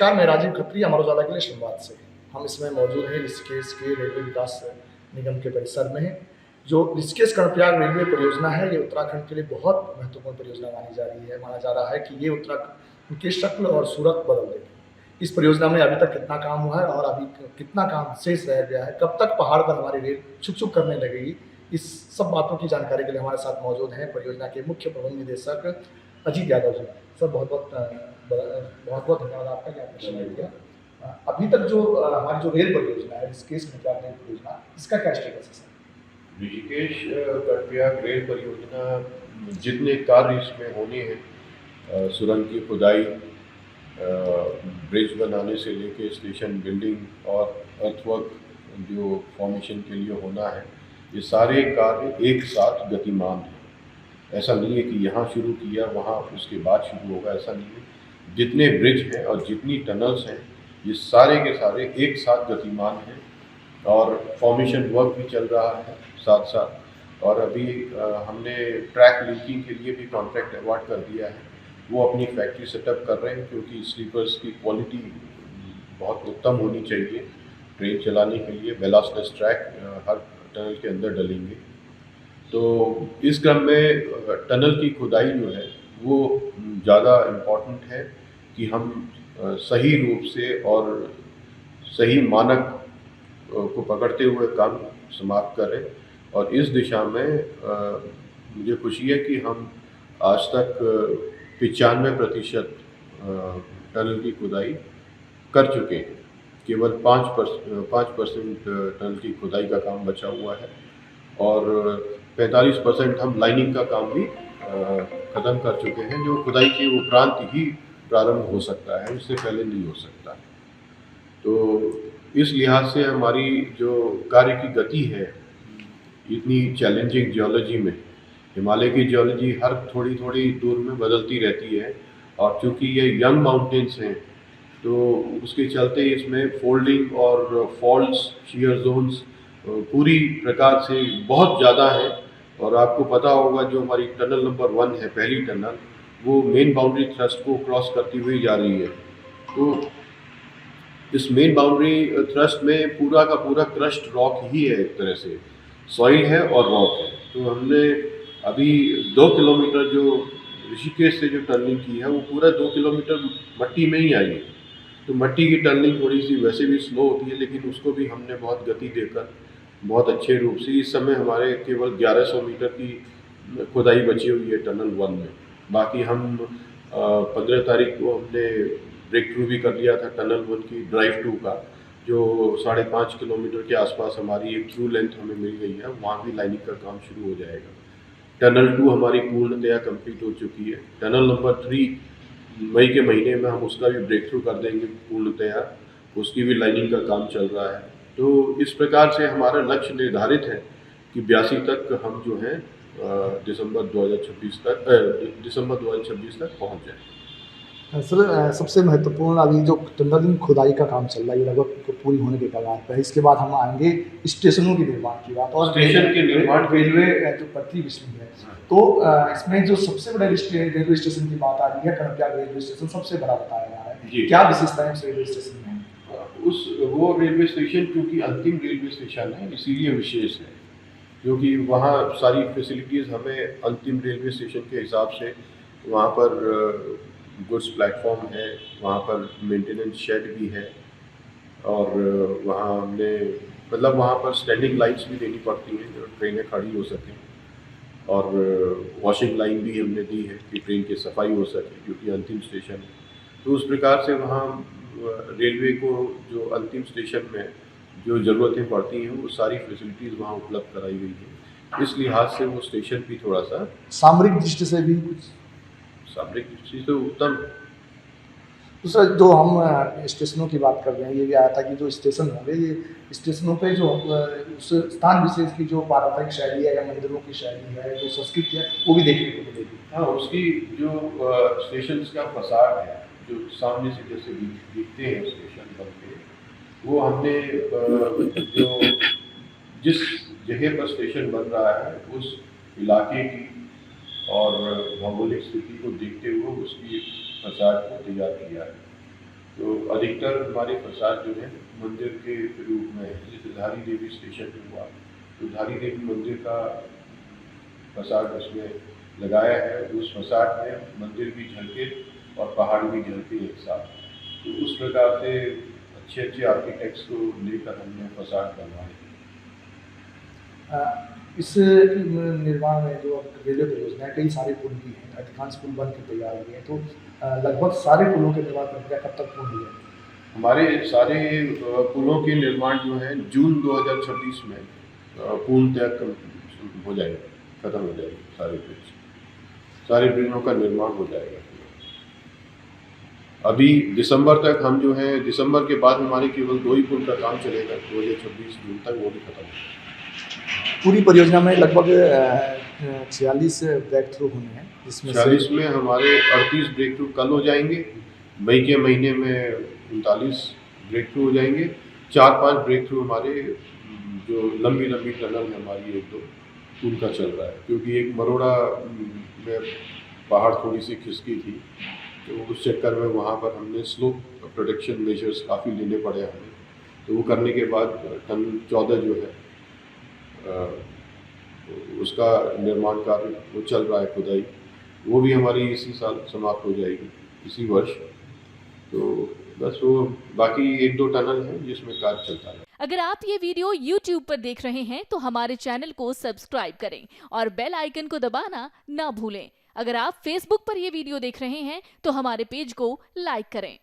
नमस्कार, मैं राजीव खत्री, अमर उजाला के लिए संवाद से। हम इसमें मौजूद हैं ऋषिकेश के रेलवे विकास निगम के परिसर में। जो ऋषिकेश कर्णप्रयाग रेलवे परियोजना है, ये उत्तराखंड के लिए बहुत महत्वपूर्ण परियोजना मानी जा रही है। माना जा रहा है कि ये उत्तराखंड की शक्ल और सूरत बदल देगी। इस परियोजना में अभी तक कितना काम हुआ है और अभी कितना काम शेष रह गया है, कब तक पहाड़ पर हमारी रेल छुक-छुक करने लगेगी, इस सब बातों की जानकारी के लिए हमारे साथ मौजूद हैं परियोजना के मुख्य प्रबंध निदेशक अजीत यादव जी। सर, बहुत-बहुत धन्यवाद आपका कि आपने समय दिया। अभी तक जो हमारी जो रेल परियोजना है, ऋषिकेश कर्णप्रयाग रेल परियोजना, इसका क्या स्टेटस है सर? ऋषिकेश कर्णप्रयाग रेल परियोजना जितने कार्य इसमें होने हैं, सुरंग की खुदाई, ब्रिज बनाने से लेके स्टेशन बिल्डिंग और अर्थवर्क जो फॉर्मेशन के लिए होना है, ये सारे कार्य एक साथ गतिमान हैं। ऐसा नहीं है कि यहाँ शुरू किया वहाँ उसके बाद शुरू होगा, ऐसा नहीं है। जितने ब्रिज हैं और जितनी टनल्स हैं, ये सारे के सारे एक साथ गतिमान हैं और फॉर्मेशन वर्क भी चल रहा है साथ साथ। और अभी हमने ट्रैक लिंकिंग के लिए भी कॉन्ट्रैक्ट अवार्ड कर दिया है। वो अपनी फैक्ट्री सेटअप कर रहे हैं क्योंकि स्लीपर्स की क्वालिटी बहुत उत्तम होनी चाहिए ट्रेन चलाने के लिए। बेलास्टलेस ट्रैक हर टनल के अंदर डलेंगे। तो इस क्रम में टनल की खुदाई जो है वो ज़्यादा इम्पॉर्टेंट है कि हम सही रूप से और सही मानक को पकड़ते हुए काम समाप्त करें। और इस दिशा में मुझे खुशी है कि हम आज तक 95% टनल की खुदाई कर चुके हैं। केवल 5% टनल की खुदाई का काम बचा हुआ है और 45% हम लाइनिंग का काम भी ख़त्म कर चुके हैं, जो खुदाई के उपरांत ही प्रारंभ हो सकता है, उससे पहले नहीं हो सकता। तो इस लिहाज से हमारी जो कार्य की गति है, इतनी चैलेंजिंग जियोलॉजी में, हिमालय की जियोलॉजी हर थोड़ी थोड़ी दूर में बदलती रहती है और चूँकि ये यंग माउंटेन्स हैं तो उसके चलते इसमें फोल्डिंग और फॉल्ट्स, शियर जोन्स पूरी प्रकार से बहुत ज़्यादा है। और आपको पता होगा जो हमारी टनल नंबर 1 है, पहली टनल, वो मेन बाउंड्री थ्रस्ट को क्रॉस करती हुई जा रही है। तो इस मेन बाउंड्री थ्रस्ट में पूरा का पूरा क्रश्ड रॉक ही है, एक तरह से सॉइल है और रॉक है। तो हमने अभी 2 किलोमीटर जो ऋषिकेश से जो टनलिंग की है वो पूरा 2 किलोमीटर मट्टी में ही आई है। तो मट्टी की टनलिंग थोड़ी सी वैसे भी स्लो होती है, लेकिन उसको भी हमने बहुत गति देकर बहुत अच्छे रूप से, इस समय हमारे केवल 1100 मीटर की खुदाई बची हुई है टनल 1 में। बाकी हम 15 तारीख को हमने ब्रेक थ्रू भी कर लिया था टनल 1 की ड्राइव 2 का, जो 5.5 किलोमीटर के आसपास हमारी एक थ्रू लेंथ हमें मिल गई है। वहाँ भी लाइनिंग का काम शुरू हो जाएगा। टनल 2 हमारी पूर्णतया कंप्लीट हो चुकी है। टनल नंबर 3 मई के महीने में हम उसका भी ब्रेक थ्रू कर देंगे पूर्णतया, उसकी भी लाइनिंग का काम चल रहा है। तो इस प्रकार से हमारा लक्ष्य निर्धारित है कि 82 तक हम जो है दिसंबर 2026 तक पहुँच जाएँ। सर, सबसे महत्वपूर्ण अभी जो टनलिंग खुदाई का काम चल रहा है, ये लगभग पूरी होने के कगार पे है। इसके बाद हम आएंगे स्टेशनों के निर्माण की बात और स्टेशन के निर्माण, रेलवे जो पटरी बिछली है। तो इसमें जो सबसे बड़ा रेलवे स्टेशन की बात आ रही है, कर्णप्रयाग रेलवे स्टेशन सबसे बड़ा बताया जा रहा है। क्या विशेषताएं उस रेलवे स्टेशन में? वो रेलवे स्टेशन क्योंकि अंतिम रेलवे स्टेशन है इसीलिए विशेष है, क्योंकि वहाँ सारी फैसिलिटीज़ हमें अंतिम रेलवे स्टेशन के हिसाब से, वहाँ पर गुड्स प्लेटफॉर्म है, वहाँ पर मेंटेनेंस शेड भी है और वहाँ हमने मतलब वहाँ पर स्टैंडिंग लाइन्स भी देनी पड़ती हैं जो ट्रेनें खड़ी हो सकें, और वॉशिंग लाइन भी हमने दी है कि ट्रेन की सफाई हो सके क्योंकि अंतिम स्टेशन है। तो उस प्रकार से वहाँ रेलवे को जो अंतिम स्टेशन में जो ज़रूरतें पड़ती हैं वो सारी फैसिलिटीज़ वहाँ उपलब्ध कराई गई है। इस लिहाज से वो स्टेशन भी थोड़ा सा सामरिक दृष्टि से भी कुछ सामरिक दृष्टि से उत्तम। दूसरा जो हम स्टेशनों की बात कर रहे हैं, ये भी आया था कि जो स्टेशन होंगे, ये स्टेशनों पे जो उस स्थान विशेष की जो पारंपरिक शैली है या मंदिरों की शैली है, जो संस्कृति है, वो भी देखने को मिलेगी। हाँ, उसकी जो स्टेशन का फसाड है, जो सामने से जैसे दिखते हैं स्टेशन बनते, वो हमने जो जिस जगह पर स्टेशन बन रहा है उस इलाके की और भौगोलिक स्थिति को देखते हुए उसकी फसाड को तैयार किया है। तो अधिकतर हमारे फसाद जो है मंदिर के रूप में है। जैसे धारी देवी स्टेशन पे हुआ, तो धारी देवी मंदिर का फसाद उसमें लगाया है। उस फसाद में मंदिर भी झलके और पहाड़ भी झलके एक साथ। तो उस प्रकार से अच्छे अच्छे आर्किटेक्ट्स को लेकर हमने फसाद बनवाए। इस निर्माण में जो रेलवे परियोजना है, कई सारे पुल भी हैं, अधिकांश पुल बन के तैयार हुए हैं, तो लगभग सारे पुलों के निर्माण प्रक्रिया कब तक पूर्ण हो जाएगी? हमारे सारे पुलों के निर्माण जो है जून 2026 में पूर्णतः हो जाएगा, खत्म हो जाएगा। सारे ब्रिजों का निर्माण हो जाएगा। अभी दिसंबर तक हम जो है, दिसंबर के बाद हमारे केवल 2 ही पुल का काम चलेगा, 2026 जून तक वो भी खत्म हो। पूरी परियोजना में लगभग 46 ब्रेक थ्रू होने हैं, जिसमें 46 में हमारे 38 ब्रेक थ्रू कल हो जाएंगे। मई के महीने में 39 ब्रेक थ्रू हो जाएंगे। 4-5 ब्रेक थ्रू हमारे जो लंबी लंबी टनल है हमारी 1-2 उनका चल रहा है, क्योंकि एक मरोड़ा में पहाड़ थोड़ी सी खिसकी थी, तो उस चक्कर में वहाँ पर हमने स्लोप प्रोटेक्शन मेजर्स काफ़ी लेने पड़े हमें। तो वो करने के बाद टनल 14 जो है उसका निर्माण कार्य वो चल रहा है, खुदाई। वो भी हमारी इसी साल समाप्त हो जाएगी, इसी वर्ष। तो बस वो बाकी 1-2 टनल हैं जिसमें कार्य चलता है। अगर आप ये वीडियो YouTube पर देख रहे हैं तो हमारे चैनल को सब्सक्राइब करें और बेल आइकन को दबाना ना भूलें। अगर आप Facebook पर ये वीडियो देख रहे हैं तो हमारे पेज को लाइक करें।